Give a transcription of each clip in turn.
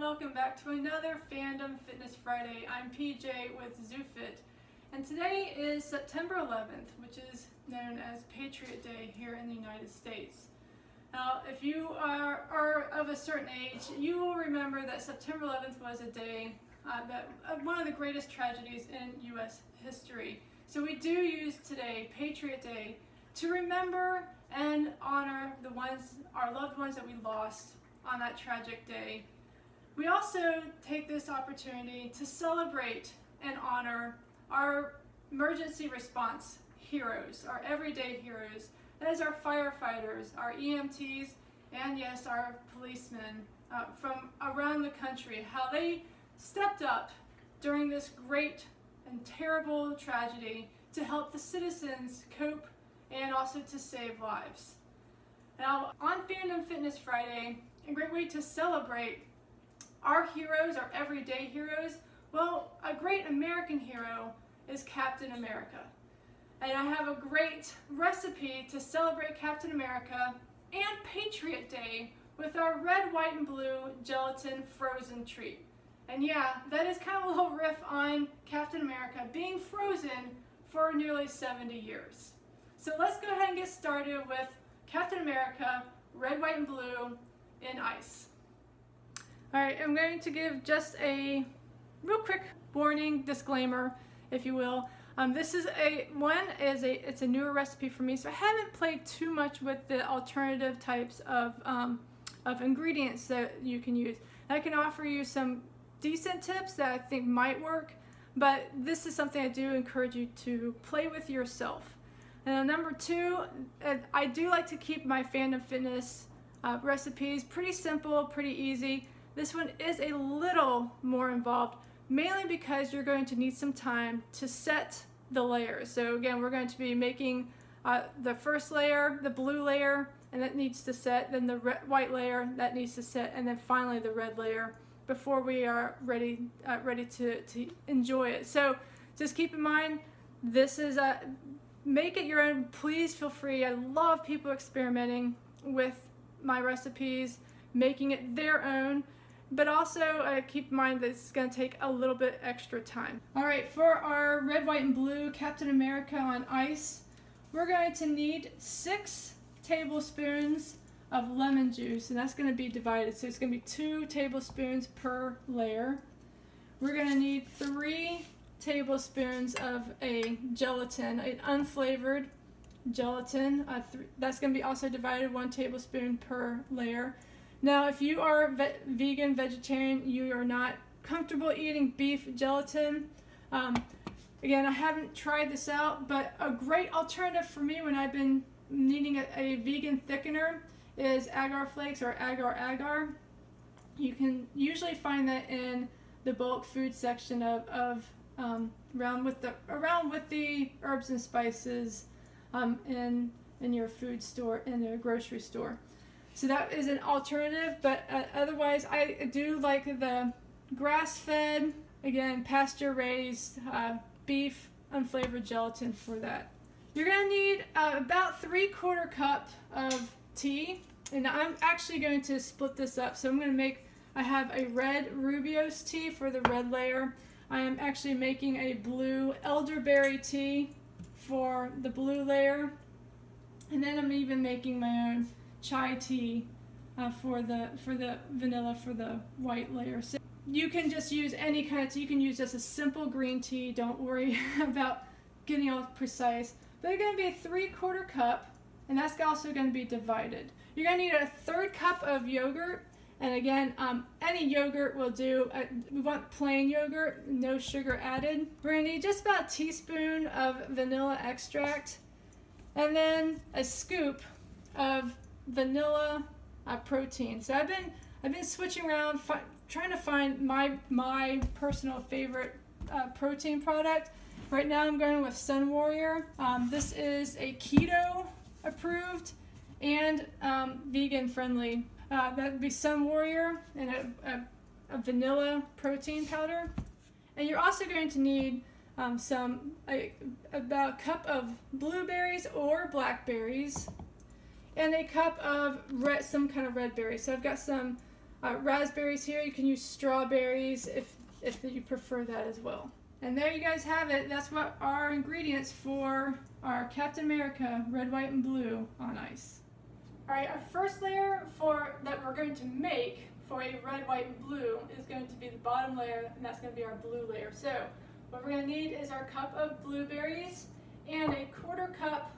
welcome back to another Fandom Fitness Friday. I'm PJ with ZooFit, and today is September 11th, which is known as Patriot Day here in the United States. Now, if you are of a certain age, you will remember that September 11th was a day one of the greatest tragedies in U.S. history. So we do use today, Patriot Day, to remember and honor our loved ones that we lost on that tragic day. We also take this opportunity to celebrate and honor our emergency response heroes, our everyday heroes. That is our firefighters, our EMTs, and yes, our policemen from around the country, how they stepped up during this great and terrible tragedy to help the citizens cope and also to save lives. Now, on Fandom Fitness Friday, a great way to celebrate our heroes, our everyday heroes, well, a great American hero is Captain America. And I have a great recipe to celebrate Captain America and Patriot Day with our red, white, and blue gelatin frozen treat. And yeah, that is kind of a little riff on Captain America being frozen for nearly 70 years. So let's go ahead and get started with Captain America, red, white, and blue in ice. All right, I'm going to give just a real quick warning, disclaimer, if you will. This is it's a newer recipe for me, so I haven't played too much with the alternative types of ingredients that you can use. I can offer you some decent tips that I think might work, but this is something I do encourage you to play with yourself. And number two, I do like to keep my Fandom Fitness recipes pretty simple, pretty easy. This one is a little more involved, mainly because you're going to need some time to set the layers. So again, we're going to be making the first layer, the blue layer, and that needs to set, then the white layer, that needs to set, and then finally the red layer before we are ready to enjoy it. So just keep in mind, this is make it your own. Please feel free. I love people experimenting with my recipes, making it their own. But also keep in mind that it's going to take a little bit extra time. All right, for our red, white, and blue Captain America on ice, we're going to need 6 tablespoons of lemon juice, and that's going to be divided. So it's going to be 2 tablespoons per layer. We're going to need 3 tablespoons of a gelatin, an unflavored gelatin. That's going to be also divided 1 tablespoon per layer. Now, if you are vegan, vegetarian, you are not comfortable eating beef gelatin, again, I haven't tried this out, but a great alternative for me when I've been needing a vegan thickener is agar flakes or agar-agar. You can usually find that in the bulk food section of around with the herbs and spices in your food store, in your grocery store. So that is an alternative, but otherwise I do like the grass-fed, again, pasture-raised beef unflavored gelatin for that. You're going to need about 3/4 cup of tea, and I'm actually going to split this up. So I have a red Rubio's tea for the red layer. I am actually making a blue elderberry tea for the blue layer, and then I'm even making my own chai tea for the vanilla for the white layer. So you can just use any kind of tea. You can use just a simple green tea. Don't worry about getting all precise. But it's going to be a 3/4 cup, and that's also going to be divided. You're going to need a 1/3 cup of yogurt, and again, any yogurt will do. We want plain yogurt, no sugar added. We're going to need just about a teaspoon of vanilla extract, and then a scoop of vanilla protein. So I've been switching around, trying to find my personal favorite protein product. Right now I'm going with Sun Warrior. This is a keto approved and vegan friendly. That would be Sun Warrior and a vanilla protein powder. And you're also going to need about a cup of blueberries or blackberries, and a cup of some kind of red berries. So I've got some raspberries here. You can use strawberries if you prefer that as well. And there you guys have it. That's what our ingredients for our Captain America red, white, and blue on ice. All right, our first layer that we're going to make for a red, white, and blue is going to be the bottom layer, and that's going to be our blue layer. So what we're going to need is our cup of blueberries and a 1/4 cup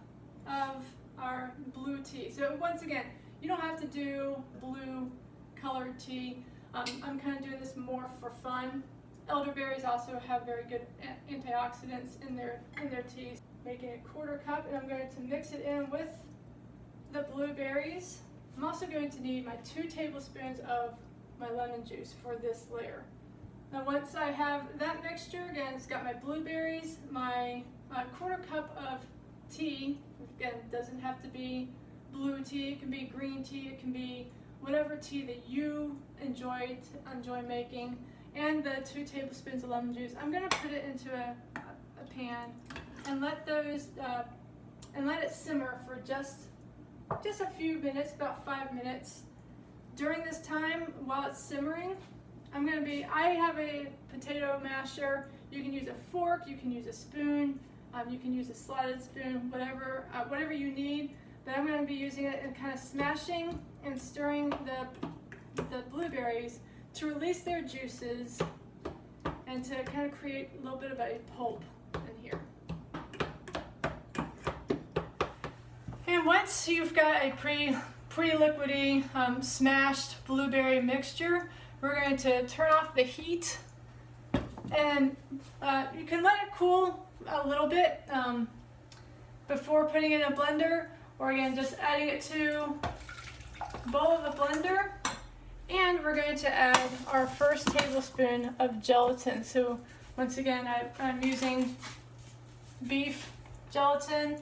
of our blue tea. So once again, you don't have to do blue colored tea. I'm kind of doing this more for fun. Elderberries also have very good antioxidants in their teas. Making a 1/4 cup, and I'm going to mix it in with the blueberries. I'm also going to need my 2 tablespoons of my lemon juice for this layer. Now once I have that mixture, again, it's got my blueberries, my 1/4 cup of tea. Again, it doesn't have to be blue tea, it can be green tea, it can be whatever tea that you enjoy making, and the 2 tablespoons of lemon juice. I'm going to put it into a pan and let it simmer for just a few minutes, about 5 minutes. During this time, while it's simmering, I have a potato masher. You can use a fork, you can use a spoon, you can use a slotted spoon, whatever you need. But I'm going to be using it and kind of smashing and stirring the blueberries to release their juices and to kind of create a little bit of a pulp in here. And once you've got a pretty liquidy smashed blueberry mixture, we're going to turn off the heat, and you can let it cool a little bit before putting it in a blender, or again just adding it to a bowl of the blender. And we're going to add our first tablespoon of gelatin. So once again, I'm using beef gelatin.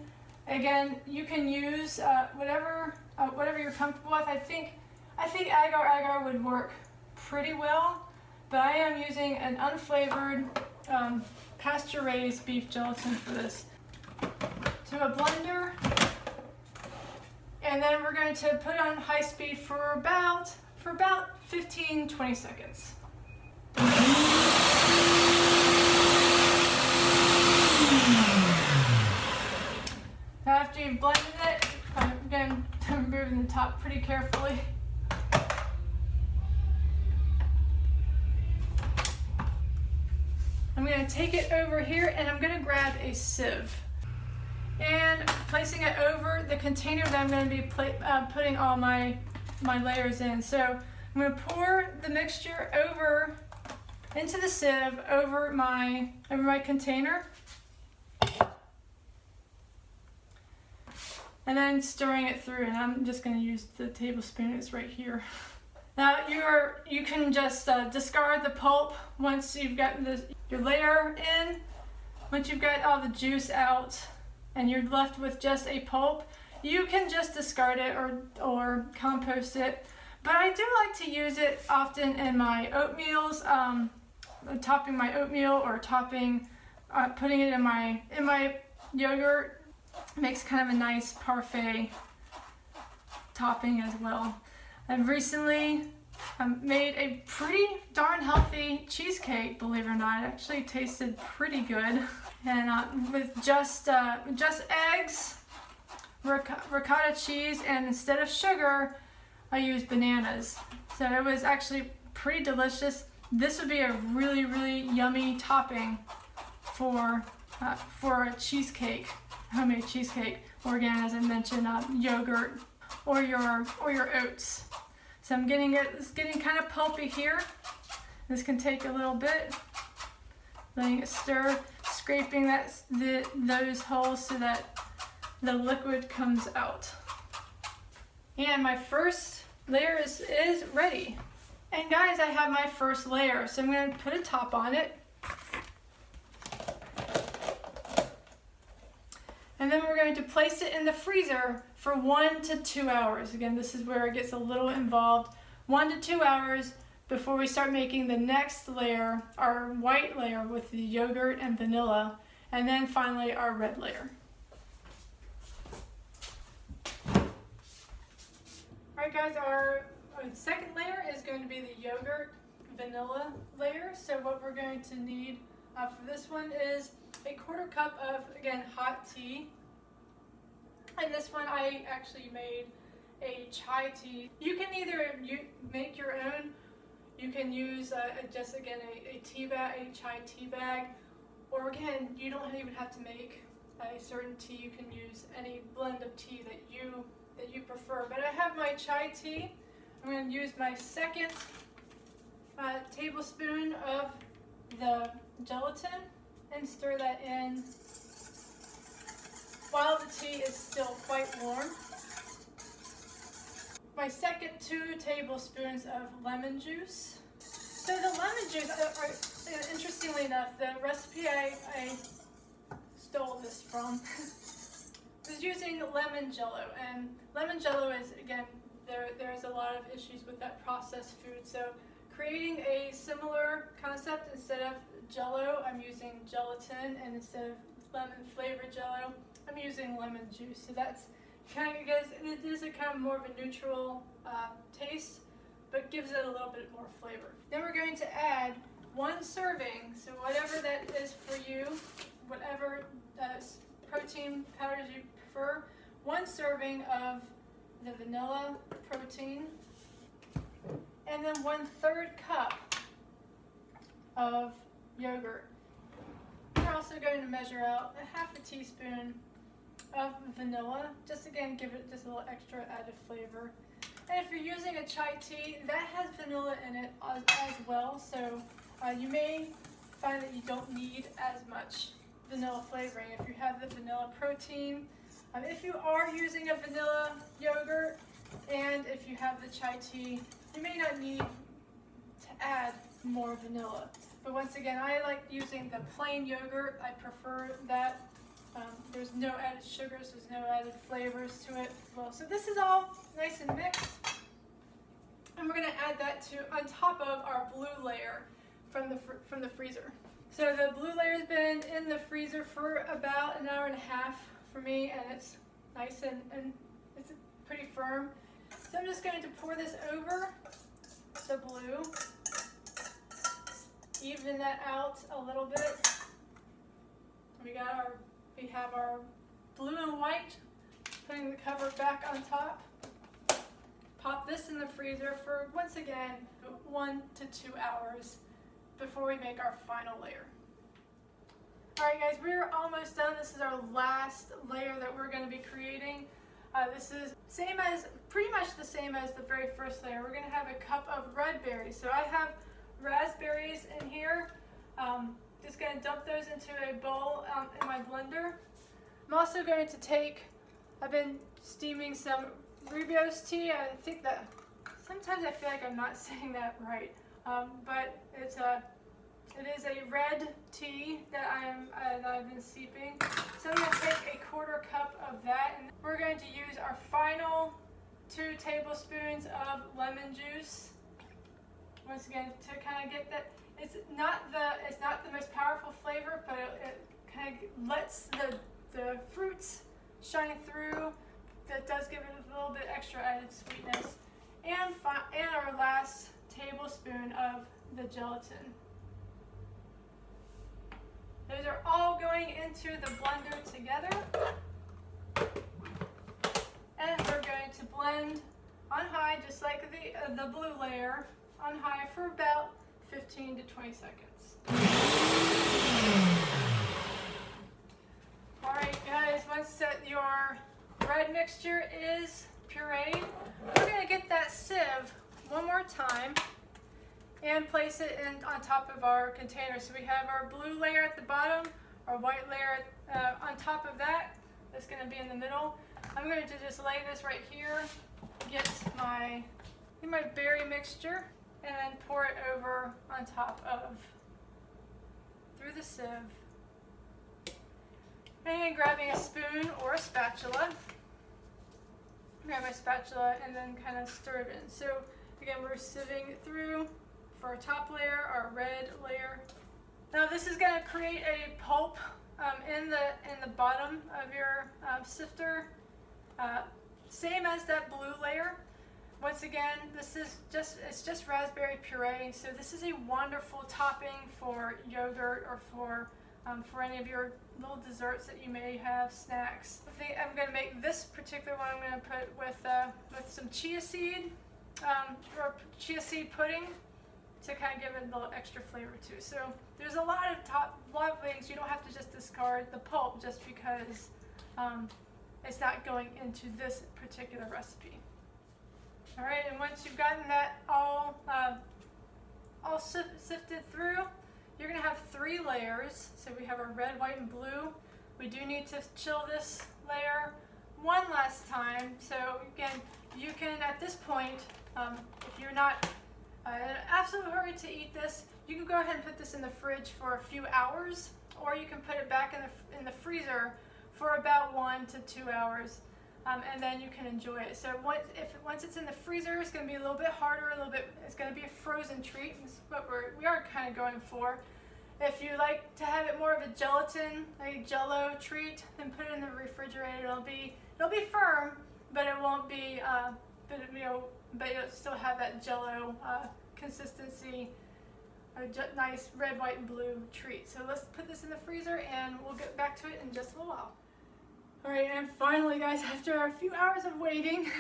Again, you can use whatever you're comfortable with. I think agar would work pretty well, but I am using an unflavored pasture-raised beef gelatin for this. To a blender, and then we're going to put it on high speed for about 15-20 seconds. After you've blended it, again, I'm removing the top pretty carefully. I'm going to take it over here, and I'm going to grab a sieve and placing it over the container that I'm going to be putting all my layers in. So I'm going to pour the mixture over into the sieve over my container, and then stirring it through. And I'm just going to use the tablespoon. It's right here. Now you can just discard the pulp once you've gotten your layer in. Once you've got all the juice out and you're left with just a pulp, you can just discard it or compost it. But I do like to use it often in my oatmeals, topping my oatmeal, or putting it in my yogurt. Makes kind of a nice parfait topping as well. I've recently made a pretty darn healthy cheesecake, believe it or not. It actually tasted pretty good, and with just eggs, ricotta cheese, and instead of sugar, I used bananas. So it was actually pretty delicious. This would be a really, really yummy topping for a cheesecake, homemade cheesecake, or again, as I mentioned, yogurt or your oats. So it's getting kind of pulpy here. This can take a little bit, letting it stir, scraping those holes so that the liquid comes out. And my first layer is ready. And guys, I have my first layer, so I'm going to put a top on it. And then we're going to place it in the freezer for 1 to 2 hours. Again, this is where it gets a little involved. 1 to 2 hours before we start making the next layer, our white layer with the yogurt and vanilla, and then finally our red layer. Alright guys, our The second layer is going to be the yogurt vanilla layer. So what we're going to need for this one is a 1/4 cup of, again, hot tea. And this one I actually made a chai tea. You can either make your own, you can use just again a tea bag, a chai tea bag, or again, you don't even have to make a certain tea. You can use any blend of tea that you prefer. But I have my chai tea. I'm going to use my second tablespoon of the gelatin and stir that in while the tea is still quite warm. My second 2 tablespoons of lemon juice. So the lemon juice, interestingly enough, the recipe I stole this from was using lemon jello, and lemon jello is, again, there's a lot of issues with that processed food. So creating a similar concept, instead of jello, I'm using gelatin, and instead of lemon flavored jello, I'm using lemon juice. So that's kind of, because it is a kind of more of a neutral taste, but gives it a little bit more flavor. Then we're going to add 1 serving, so whatever that is for you, whatever protein powders you prefer, 1 serving of the vanilla protein, and then 1/3 cup of yogurt. We're also going to measure out a 1/2 teaspoon of vanilla, just again give it just a little extra added flavor. And if you're using a chai tea, that has vanilla in it as well, so you may find that you don't need as much vanilla flavoring if you have the vanilla protein. If you are using a vanilla yogurt and if you have the chai tea, you may not need to add more vanilla. But once again, I like using the plain yogurt. I prefer that. There's no added sugars, there's no added flavors to it. Well, so this is all nice and mixed. And we're going to add that on top of our blue layer from the freezer. So the blue layer has been in the freezer for about 1.5 hours for me, and it's nice and it's pretty firm. So I'm just going to pour this over the blue, even that out a little bit. We have our blue and white, putting the cover back on top. Pop this in the freezer for, once again, 1 to 2 hours before we make our final layer. Alright guys, we're almost done. This is our last layer that we're going to be creating. This is pretty much the same as the very first layer. We're going to have a cup of red berries. So I have raspberries in here. Just going to dump those into a bowl in my blender. I'm also going to I've been steaming some Rooibos tea. I think that, sometimes I feel like I'm not saying that right, but it is a red tea that I've been steeping. So I'm going to take a 1/4 cup of that, and we're going to use our final 2 tablespoons of lemon juice. Once again, to kind of get that, it's not the most powerful flavor, but it kind of lets the fruits shine through. That does give it a little bit extra added sweetness. And our last tablespoon of the gelatin. Those are all going into the blender together. And we're going to blend on high, just like the blue layer, on high for about 15 to 20 seconds. Alright guys, once your red mixture is pureed, we're going to get that sieve one more time and place it on top of our container. So we have our blue layer at the bottom, our white layer on top of that. That's going to be in the middle. I'm going to just lay this right here, get my berry mixture, and then pour it over on top of, through the sieve. And grabbing a spoon or a spatula. Grab my spatula and then kind of stir it in. So again, we're sieving it through for our top layer, our red layer. Now this is going to create a pulp in the bottom of your sifter, same as that blue layer. once again, it's just raspberry puree, so this is a wonderful topping for yogurt or for any of your little desserts that you may have, snacks. I'm going to make this particular one. I'm going to put with some chia seed or chia seed pudding to kind of give it a little extra flavor too. So there's a lot of things. You don't have to just discard the pulp just because it's not going into this particular recipe. All right, and once you've gotten that all sifted through, you're going to have 3 layers. So we have our red, white, and blue. We do need to chill this layer one last time. So again, you can, at this point, if you're not in an absolute hurry to eat this, you can go ahead and put this in the fridge for a few hours, or you can put it back in the freezer for about 1 to 2 hours. And then you can enjoy it. So once it's in the freezer, it's going to be a little bit harder, it's going to be a frozen treat. That's what we are kind of going for. If you like to have it more of a gelatin, a jello treat, then put it in the refrigerator. It'll be firm, but it won't be, but you'll still have that jello consistency, a nice red, white, and blue treat. So let's put this in the freezer and we'll get back to it in just a little while. All right, and finally, guys, after a few hours of waiting,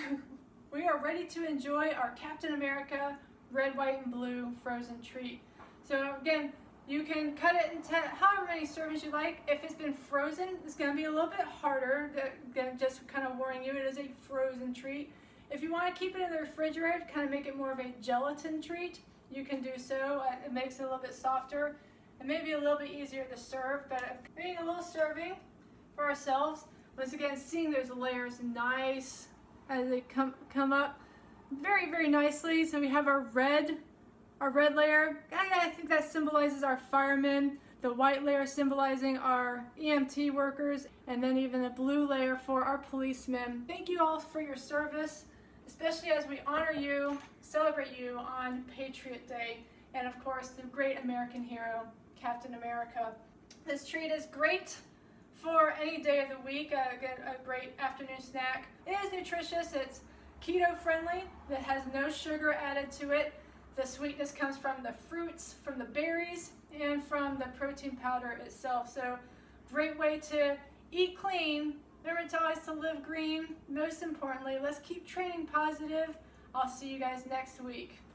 we are ready to enjoy our Captain America red, white, and blue frozen treat. So again, you can cut it into however many servings you like. If it's been frozen, it's going to be a little bit harder. Just kind of warning you, it is a frozen treat. If you want to keep it in the refrigerator to kind of make it more of a gelatin treat, you can do so. It makes it a little bit softer and maybe a little bit easier to serve. But making a little serving for ourselves. Once again, seeing those layers nice as they come up very, very nicely. So we have our red layer. I think that symbolizes our firemen. The white layer symbolizing our EMT workers, and then even a blue layer for our policemen. Thank you all for your service, especially as we honor you, celebrate you on Patriot Day, and of course the great American hero, Captain America. This treat is great for any day of the week. Again, a great afternoon snack. It is nutritious. It's keto-friendly. It has no sugar added to it. The sweetness comes from the fruits, from the berries, and from the protein powder itself. So great way to eat clean. Remember to always to live green. Most importantly, let's keep training positive. I'll see you guys next week.